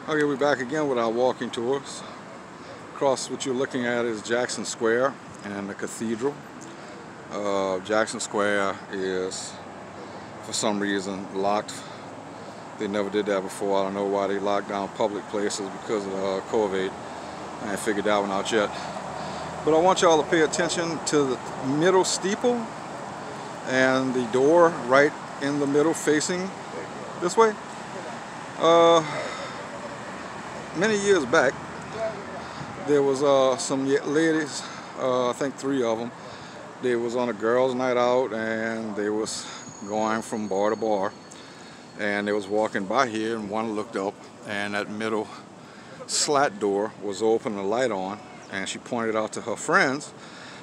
Okay, we're back again with our walking tours. Across what you're looking at is Jackson Square and the cathedral. Jackson Square is, for some reason, locked. They never did that before. I don't know why they locked down public places because of COVID. I ain't figured that one out yet. But I want y'all to pay attention to the middle steeple and the door right in the middle facing this way. Many years back, there was some ladies, I think 3 of them. They was on a girls' night out and they was going from bar to bar. And they was walking by here and one looked up and that middle slat door was open and the light on. And she pointed out to her friends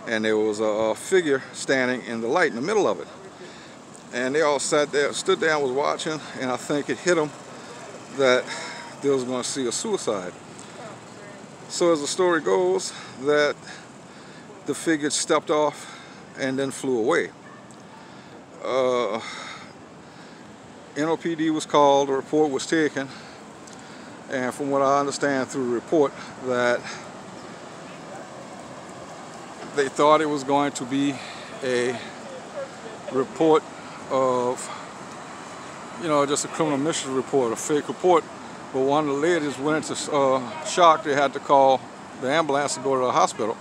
and there was a figure standing in the light in the middle of it. And they all sat there, stood there and was watching, and I think it hit them that they was going to see a suicide. So as the story goes, that the figure stepped off and then flew away. NOPD was called, a report was taken, and from what I understand through the report, that they thought it was going to be a report of, just a criminal mischief report, a fake report. But one of the ladies went into shock. They had to call the ambulance to go to the hospital.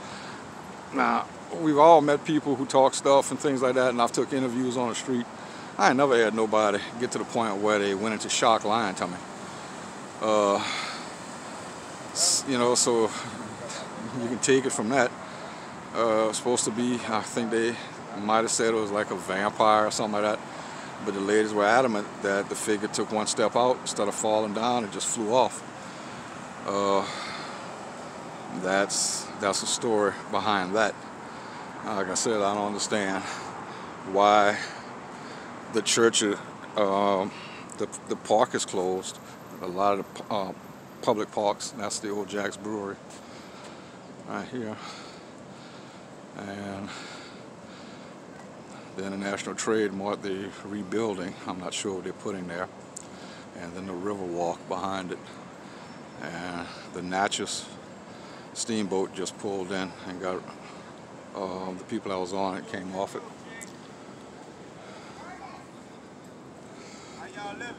Now, we've all met people who talk stuff and things like that, and I've took interviews on the street. I ain't never had nobody get to the point where they went into shock lying to me. So you can take it from that. It's supposed to be, I think they might have said it was like a vampire or something like that. But the ladies were adamant that the figure took one step out instead of falling down and just flew off. That's the story behind that. Like I said, I don't understand why the church, the park is closed. A lot of the public parks. That's the old Jack's Brewery right here, and the International Trade Mart they're rebuilding. I'm not sure what they're putting there. And then the river walk behind it. And the Natchez steamboat just pulled in and got the people that was on it came off it. How y'all living?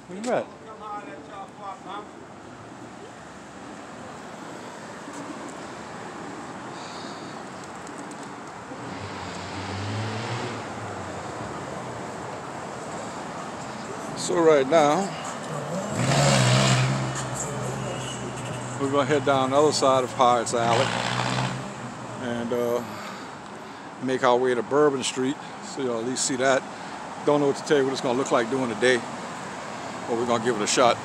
Where you at? So right now, we're going to head down the other side of Pirates Alley and make our way to Bourbon Street, so you'll at least see that. Don't know what to tell you what it's going to look like during the day, but we're going to give it a shot.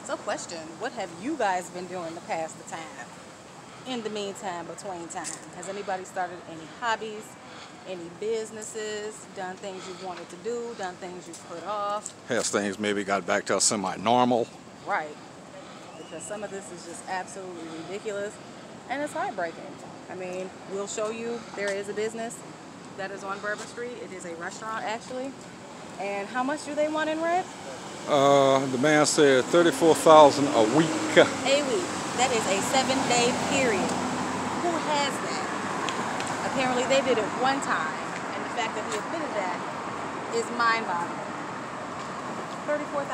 So question, what have you guys been doing to pass the time? In the meantime, between time, has anybody started any hobbies, any businesses, done things you wanted to do, done things you put off? Has things maybe got back to semi-normal? Right, because some of this is just absolutely ridiculous and it's heartbreaking. I mean, we'll show you there is a business that is on Bourbon Street. It is a restaurant actually. And how much do they want in rent? The man said $34,000 a week. A week. That is a 7-day period. Who has that? Apparently they did it one time, and the fact that he admitted that is mind-boggling. $34,000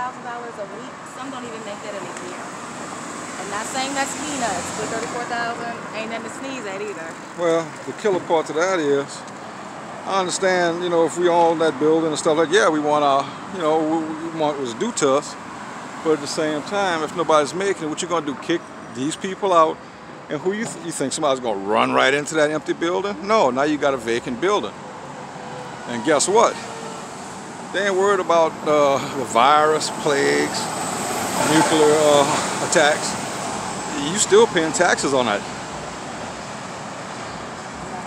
a week. Some don't even make that in a year. I'm not saying that's peanuts, but $34,000 ain't nothing to sneeze at either. Well, the killer part to that is, I understand, if we own that building and stuff like that, yeah, we want our, we want what's due to us. But at the same time, if nobody's making it, what you gonna do? Kick these people out? And who you think somebody's gonna run right into that empty building? No, now you got a vacant building. And guess what? They ain't worried about the virus, plagues, nuclear attacks, you still paying taxes on that.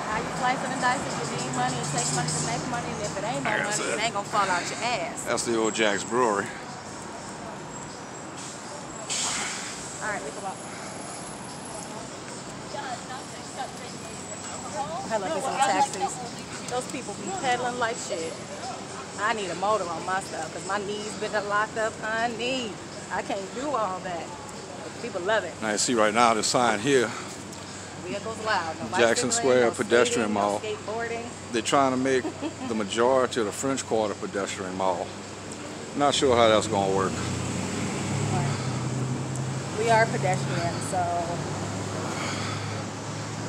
How you slicing and dicing, you need money and take money to make money, and if it ain't no money, it ain't gonna fall out your ass. That's the old Jack's Brewery. All right, come on. I look at some taxis. Those people be peddling like shit. I need a motor on my stuff because my knees been locked up, honey. I can't do all that. People love it. Now you see right now the sign here, Vehicles loud. No Jackson Square no Pedestrian skating, Mall. No skateboarding. They're trying to make the majority of the French Quarter pedestrian mall. Not sure how that's going to work. We are pedestrians, so.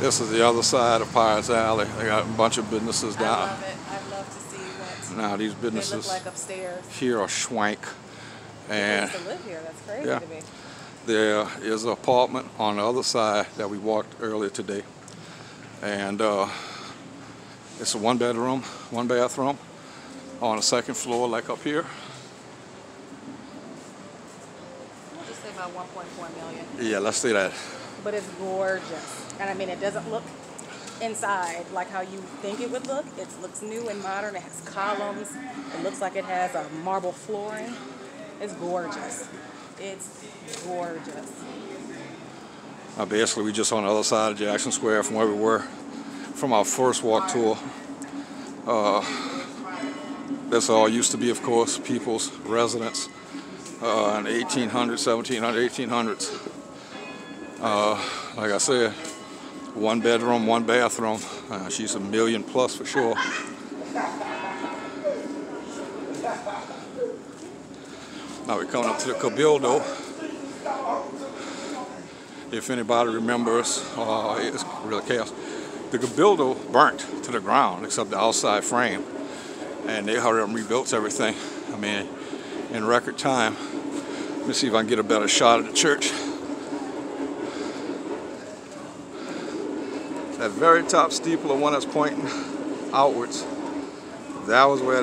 This is the other side of Pirates Alley. They got a bunch of businesses down. I love it. I'd love to see what Now these they businesses look like upstairs. here are schwank. And People used to live here. That's crazy yeah, to me. there is an apartment on the other side that we walked earlier today. And it's a 1-bedroom, 1-bathroom on the 2nd floor, like up here. We'll just say about 1.4 million. Yeah, let's say that. But it's gorgeous. And I mean, it doesn't look inside like how you think it would look. It looks new and modern. It has columns. It looks like it has a marble flooring. It's gorgeous. It's gorgeous. Basically, we just on the other side of Jackson Square from where we were from our first walk tour. This all used to be, of course, people's residence in the 1800s, 1700s, 1800s. Like I said, 1-bedroom, 1-bathroom. She's $1 million plus for sure. Now we're coming up to the Cabildo. If anybody remembers, it's really chaos. The Cabildo burnt to the ground except the outside frame. And they hurried up and rebuilt everything. I mean, in record time. Let me see if I can get a better shot of the church. That very top steeple, the one that's pointing outwards, that was where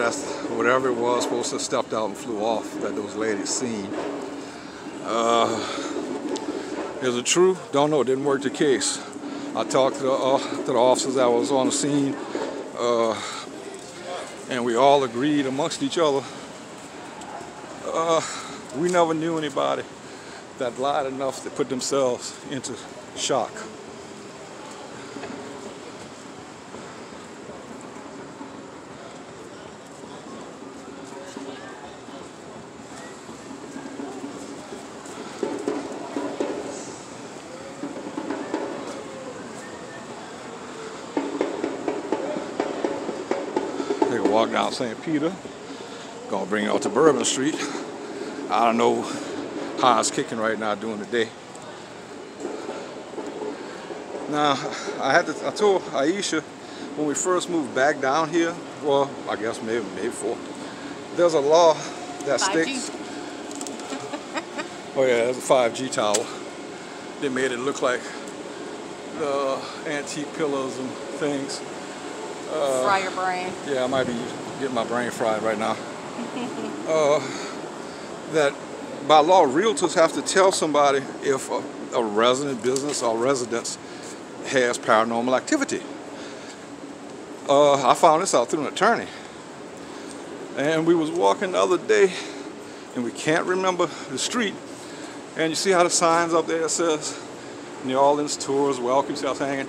whatever it was supposed to have stepped out and flew off that those ladies seen. Is it true? Don't know. It didn't work the case. I talked to the officers that was on the scene, and we all agreed amongst each other. We never knew anybody that lied enough to put themselves into shock. Take a walk down St. Peter. Gonna bring it out to Bourbon Street. I don't know how it's kicking right now during the day. Now, I told Aisha when we first moved back down here, well, I guess maybe before, there's a law that 5G. states, oh yeah, there's a 5G tower. They made it look like the antique pillars and things. Fry your brain. Yeah, I might be getting my brain fried right now. That by law, realtors have to tell somebody if a resident business or residence has paranormal activity. I found this out through an attorney. And we was walking the other day, and we can't remember the street. And you see how the signs up there says, New Orleans tours, welcome, see how it's hanging.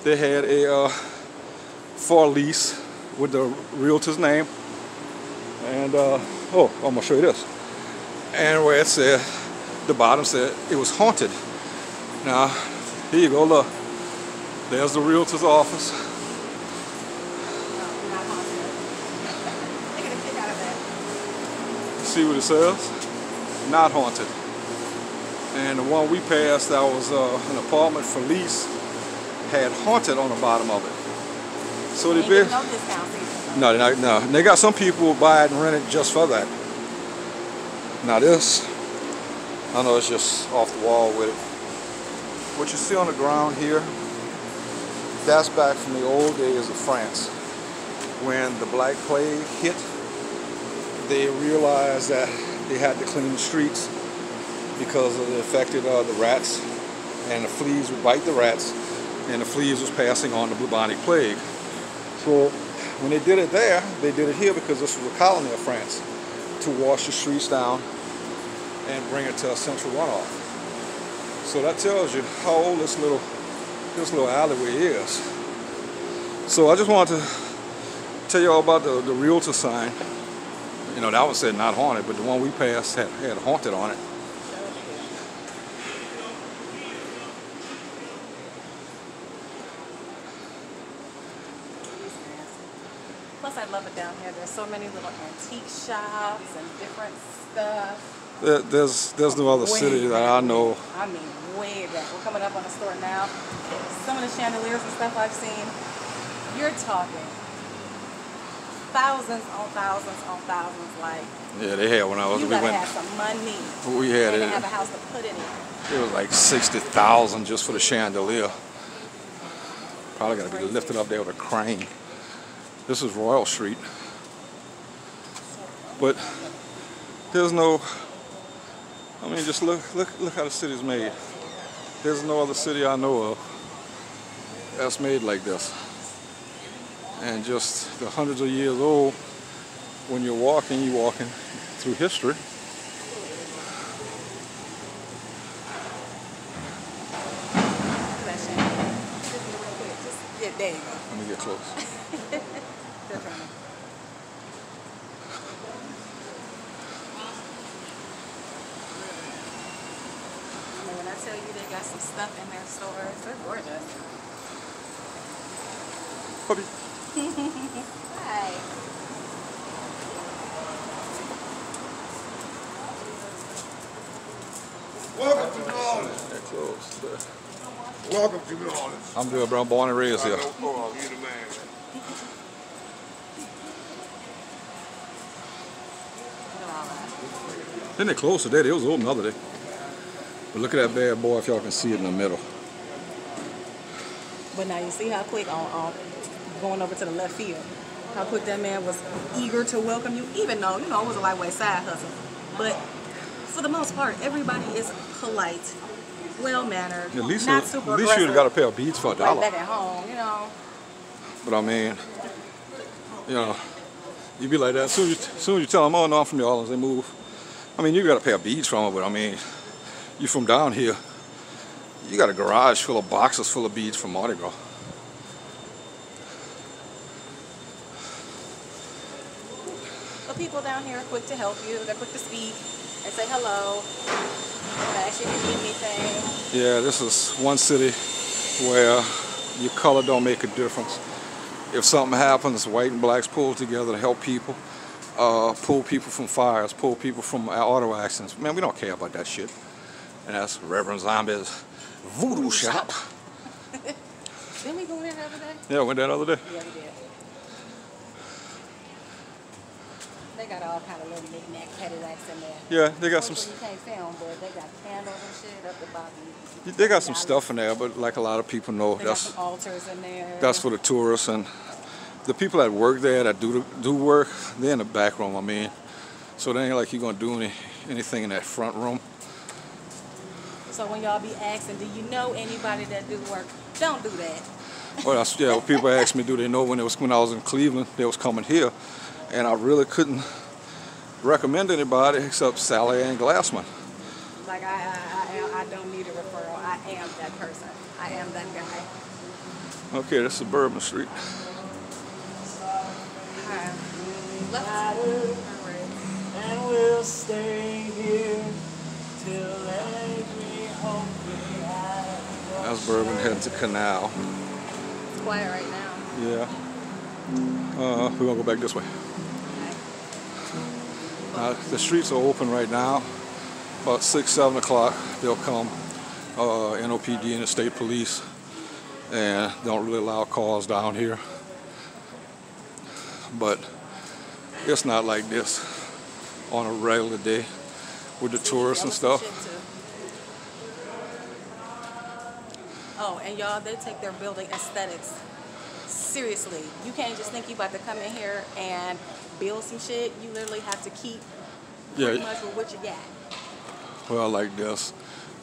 They had a for lease with the realtor's name. And, oh, I'm gonna show you this. And where it said, the bottom said it was haunted. Now, here you go, look. There's the realtor's office. See what it says? Not haunted. And the one we passed, that was an apartment for lease, had haunted on the bottom of it. So they didn't no discounts either. No. They got some people who buy it and rent it just for that. Now this, I know it's just off the wall with it. What you see on the ground here, that's back from the old days of France. When the Black Plague hit, they realized that they had to clean the streets. because of the affected the rats, and the fleas would bite the rats, and the fleas was passing on the bubonic plague. So when they did it there, they did it here because this was a colony of France to wash the streets down and bring it to a central runoff. So that tells you how old this little alleyway is. So I just wanted to tell you all about the realtor sign. You know, that one said not haunted, but the one we passed had haunted on it. Plus, I love it down here. There's so many little antique shops and different stuff. There's no other city that I know. I mean, way back. We're coming up on the store now. Some of the chandeliers and stuff I've seen, you're talking thousands on thousands on thousands. Like, yeah, they had when I was. You gotta have some money. We had it. And have a house to put it in. It was like 60,000 just for the chandelier. Probably gotta be lifted up there with a crane. This is Royal Street, but there's no. I mean, just look how the city's made. There's no other city I know of that's made like this. And just the hundreds of years old. When you're walking through history. Yeah, there you go. Let me get close. When I tell you they got some stuff in their stores, they're gorgeous. Puppy. Hi. Welcome to New Orleans. They're closed. Welcome to New Orleans. I'm good, bro. I'm born and raised here. Oh, you the man. Then they closed today. They was open the other day. But look at that bad boy if y'all can see it in the middle. But now you see how quick on going over to the left field, how quick that man was eager to welcome you, even though, you know, it was a lightweight side hustle. But for the most part, everybody is polite, well-mannered, At least not super you would have got a aggressive, pair of beads for $1. like back at home, you know. But I mean, you know, you be like that. As soon as you tell them, oh no, I'm from New Orleans, they move. I mean, you got a pair of beads from them, but I mean, you from down here, you got a garage full of boxes full of beads from Mardi Gras. But people down here are quick to help you. They're quick to speak and say hello. And ask you if you need anything. Yeah, this is one city where your color don't make a difference. If something happens, white and blacks pull together to help people. Pull people from fires, pull people from auto accidents. Man, we don't care about that shit. And that's Reverend Zombie's Voodoo shop. Didn't we go in there the other day? Yeah, I went there the other day. Yeah, we did. They got all kind of little knick-knack paddywhacks in there. Yeah, they got some. You can't film, but they got candles and shit up the bottom. They got some stuff in there, but like a lot of people know, They got some altars in there. that's for the tourists, and the people that work there that do work, they're in the back room. I mean, so they ain't like you're gonna do anything in that front room. So when y'all be asking, do you know anybody that do work? Don't do that. Well, yeah. People ask me, do they know when I was in Cleveland, they was coming here, and I really couldn't recommend anybody except Sally Ann Glassman. Like I don't need a referral. I am that person. I am that guy. Okay, that's Suburban Street. And we'll stay here till every hope we have. That's Bourbon heading to Canal. It's quiet right now. Yeah. We're gonna go back this way. The streets are open right now. About 6, 7 o'clock, they'll come. NOPD and the state police, and don't really allow cars down here. But it's not like this on a regular day with the tourists and stuff. Oh, and y'all, they take their building aesthetics seriously. You can't just think you about to come in here and build some shit. You literally have to keep pretty much with what you got. Well, like this.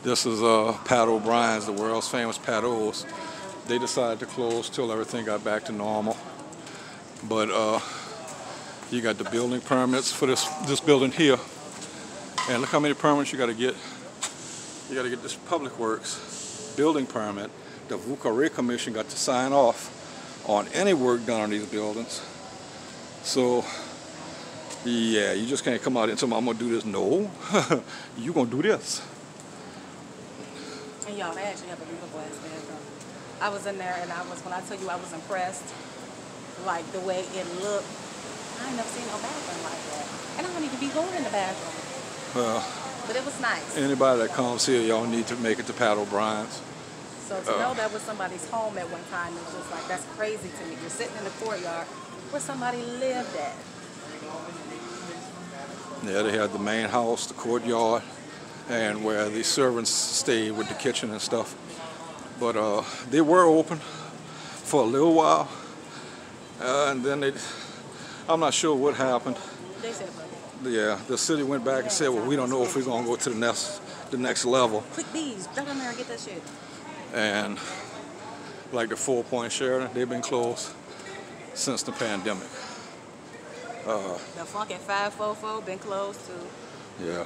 This is Pat O'Brien's, the world's famous Pat O's. They decided to close till everything got back to normal. But you got the building permits for this building here. And look how many permits you got to get. You got to get this Public Works building permit. The VUCA Commission got to sign off on any work done on these buildings. So, yeah, you just can't come out and tell me I'm going to do this. No, you're going to do this. And y'all, they actually have a beautiful ass bathroom. I was in there and when I tell you I was impressed, like the way it looked, I ain't never seen no bathroom like that. And I don't even be going in the bathroom. Well, but it was nice. Anybody that comes here, y'all need to make it to Pat O'Brien's. So to know that was somebody's home at one time, it was just like, that's crazy to me. You're sitting in the courtyard where somebody lived at. Yeah, they had the main house, the courtyard, and where the servants stayed with the kitchen and stuff. But they were open for a little while, and then I'm not sure what happened. They said, yeah, the city went back and said, well, we don't know if we're gonna go to the next level. Click these, jump in there and get that shit. And like the 4 Point Sheridan, they've been closed since the pandemic. The Funk at 544 been closed too. Yeah.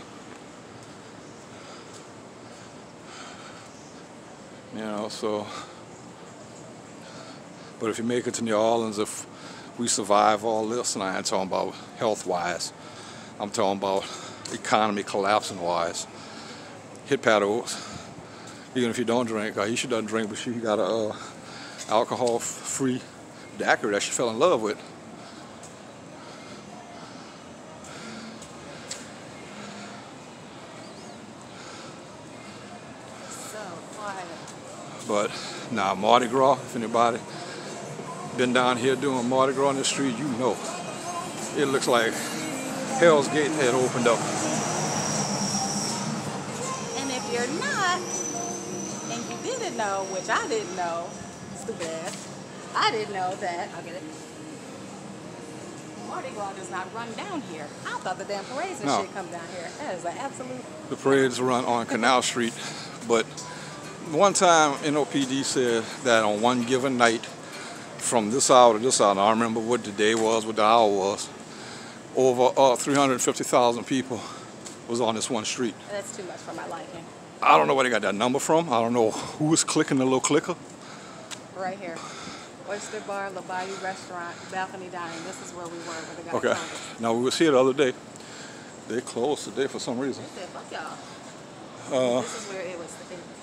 You know, so, but if you make it to New Orleans, if we survive all this, and I ain't talking about health-wise, I'm talking about economy collapsing-wise, hit Pat O's. Even if you don't drink, Aisha doesn't drink, but she got a alcohol-free daiquiri that she fell in love with. So quiet. But now Mardi Gras, if anybody been down here doing Mardi Gras on the street, you know. It looks like Hell's Gate had opened up. And if you're not, and you didn't know, which I didn't know, stupid ass, I didn't know that, I'll get it. Mardi Gras does not run down here. I thought the damn parades and shit come down here. That is an absolute... The parades run on Canal Street, but one time NOPD said that on one given night, from this hour to this hour, and I don't remember what the day was, what the hour was, over 350,000 people was on this one street. That's too much for my liking. I don't know where they got that number from. I don't know who was clicking the little clicker. Right here. Oyster Bar, La Bayou Restaurant, balcony dining. This is where we were. Where they got Okay. Now, we was here the other day. They closed today for some reason. They said, fuck y'all. This is where it was.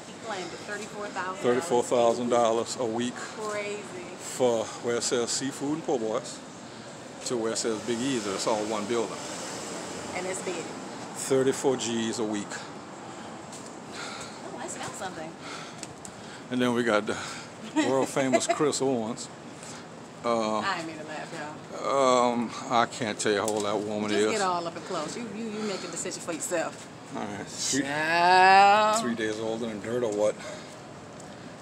He claimed it, $34,000. $34,000 a week. Crazy. For where it says seafood and po' boys to where it says Big E's. It's all one building. And it's big. 34 G's a week. Oh, I smell something. And then we got the world famous Chris Owens. I didn't mean to laugh, y'all. I can't tell you how old that woman Just is. get all up and close. You make a decision for yourself. All right. 3 days older than dirt or what?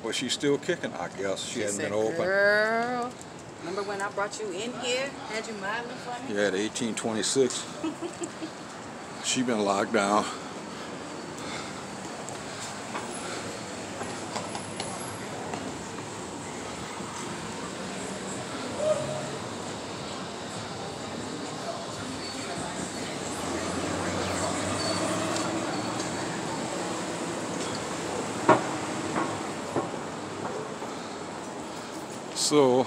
Well, she's still kicking, I guess. She hadn't been open. Girl, remember when I brought you in here? Had you modeling for me? Yeah, the 1826. She been locked down. So,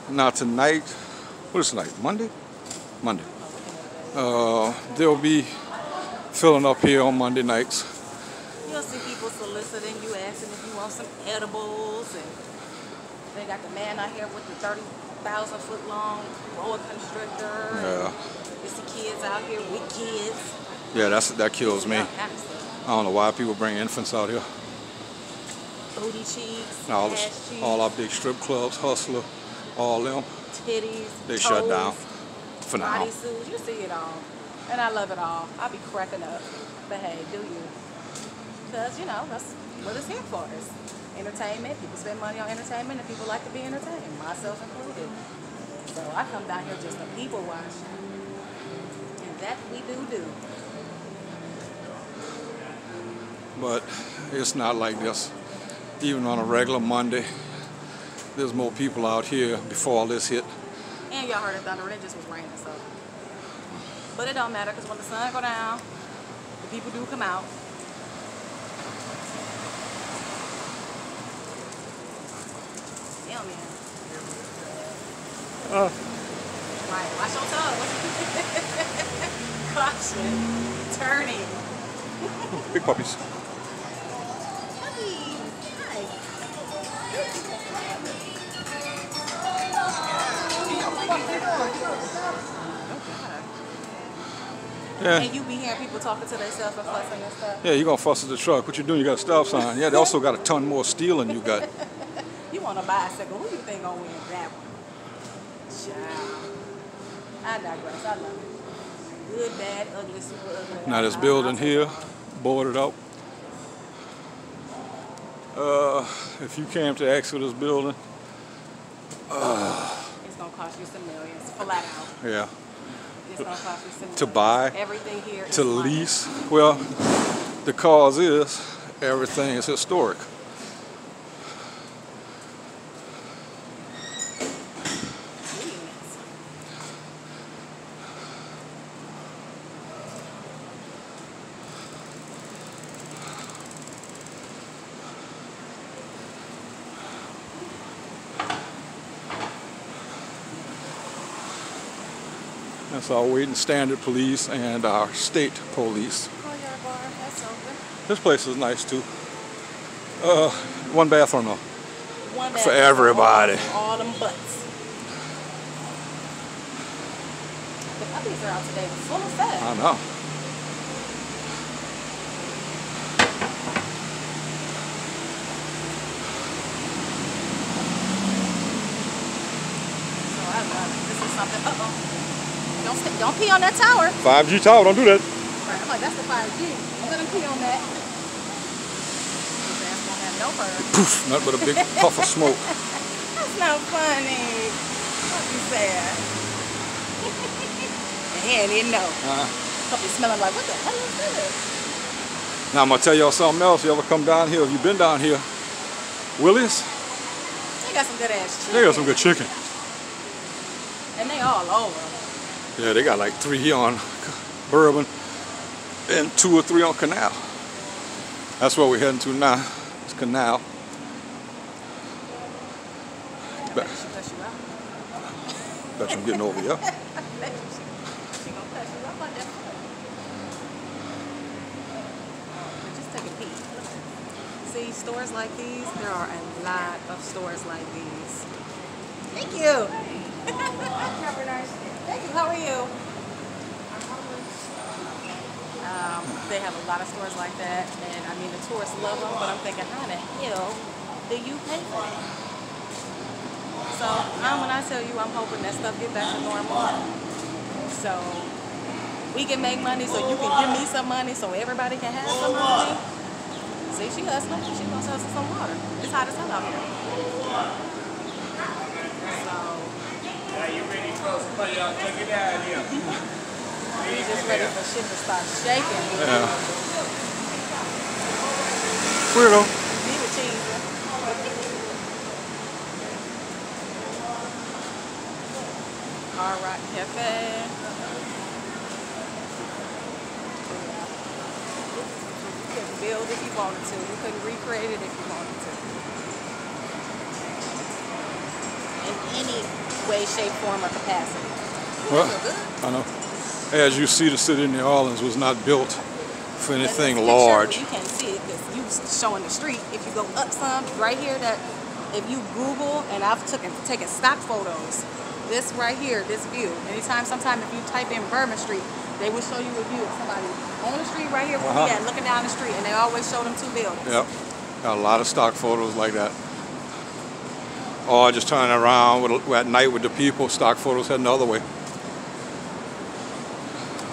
now tonight, what is tonight, Monday? Monday. They'll be filling up here on Monday nights. You'll see people soliciting you, asking if you want some edibles, and they got the man out here with the 30,000 foot long boa constrictor. Yeah. You see kids out here with kids. Yeah, that kills me. All kinds of stuff. I don't know why people bring infants out here. Booty cheeks, All, ass cheeks, all our big strip clubs, Hustler, all them, titties, they toes, shut down for now. bodysuits. You see it all. And I love it all. I'll be cracking up. But hey, do you? Because, you know, that's what it's here for. It's entertainment. People spend money on entertainment, and people like to be entertained, myself included. So I come down here just to people watch. And that we do. but it's not like this. Even on a regular Monday, there's more people out here before all this hit. And y'all heard the thunder, and it just was raining, so. But it don't matter, because when the sun go down, the people do come out. Yeah, man. Right, watch your toes. Caution. Turning. Big puppies. Puppies. Hi. Yeah. And you be hearing people talking to themselves and fussing and stuff. Yeah, you're gonna fuss at the truck. What you doing? You got a stop sign. Yeah, they also got a ton more steel than you got. You want a bicycle? Who you think gonna win that one? Child. I digress. I love it. Good, bad, ugly, super ugly. Now this building here, boarded up. If you came to exit this building, It's gonna cost you some millions, flat out. yeah, It's gonna cost you some millions. to buy, Everything here is to money. lease. Well, the cause is everything is historic. Yes. That's our Waiting Standard Police and our state police. Oh, your bar, that's open. This place is nice too. One bathroom though. One For bag everybody. all them butts. The puppies are out today. Full of fat. I know. So I love it. This is something. Don't pee on that tower. 5G tower, don't do that. Right, I'm like, that's the 5G. Don't let him pee on that. His ass won't have no fur. Poof, nothing but a big puff of smoke. That's not funny. What you sad? And he ain't even know. Puppy smelling like, what the hell is this? Now I'm gonna tell y'all something else. You ever come down here? If you've been down here, Willie's, They got some good ass chicken. they got some good chicken. And they all over. Yeah, they got like 3 here on Bourbon and 2 or 3 on Canal. That's where we're heading to now. It's Canal. Bet She cuss you out. you I'm getting over here. She gonna cuss you out on that. But just take a peek. See, stores like these, there are a lot of stores like these. Thank you. Thank you. How are you? They have a lot of stores like that, and I mean the tourists love them. But I'm thinking, how the hell do you pay for that? So when I tell you, I'm hoping that stuff get back to normal, so we can make money, so you can give me some money, so everybody can have some money. See, she hustling. She gonna sell some water. It's hot as hell out here. So. You ready to go? Somebody check it out here. We just ready for shit to start shaking. Yeah. Weirdo. Need a cheese. Hard Rock Cafe. You couldn't build if you wanted to. You couldn't recreate it if you wanted to. In any way, shape, form, or capacity. Well, So good. I know. As you see, the city of New Orleans was not built for anything In this picture, large. You can't see it because you showing the street. If you go up some, right here, that if you Google, and I've taken stock photos, this right here, this view. Sometime if you type in Bourbon Street, they will show you a view of somebody on the street right here where we at, looking down the street, and they always show them two buildings. Yep. Got a lot of stock photos like that. Or just turning around at night with the people, stock photos heading the other way.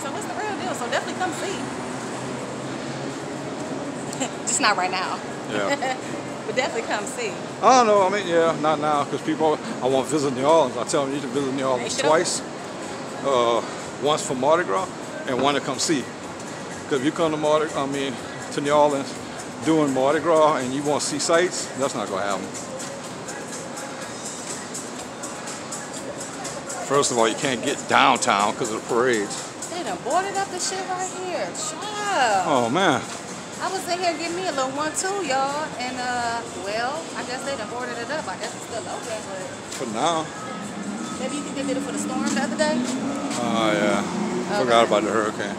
So what's the real deal? So definitely come see. Just not right now. Yeah. But definitely come see. I don't know. I mean, yeah, not now, because people, I want to visit New Orleans. I tell them you need to visit New Orleans twice. Once for Mardi Gras and one to come see. Because if you come to to New Orleans doing Mardi Gras and you want to see sights, that's not going to happen. First of all, you can't get downtown because of the parades. They done boarded up the shit right here. Child. Oh, man. I was in here getting me a little 1-2, y'all. And, well, I guess they done boarded it up. I guess it's still open, but... For now. Maybe you think they did it for the storm the other day? Yeah. Okay. Forgot about the hurricane.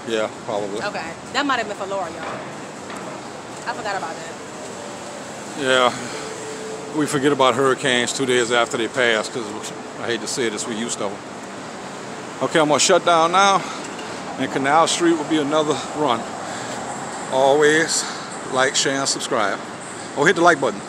Yeah, probably. Okay. That might have been for Laura, y'all. I forgot about that. Yeah. We forget about hurricanes 2 days after they pass because I hate to say this, we're used to them. Okay, I'm going to shut down now. And Canal Street will be another run. Always like, share, and subscribe. Oh, hit the like button.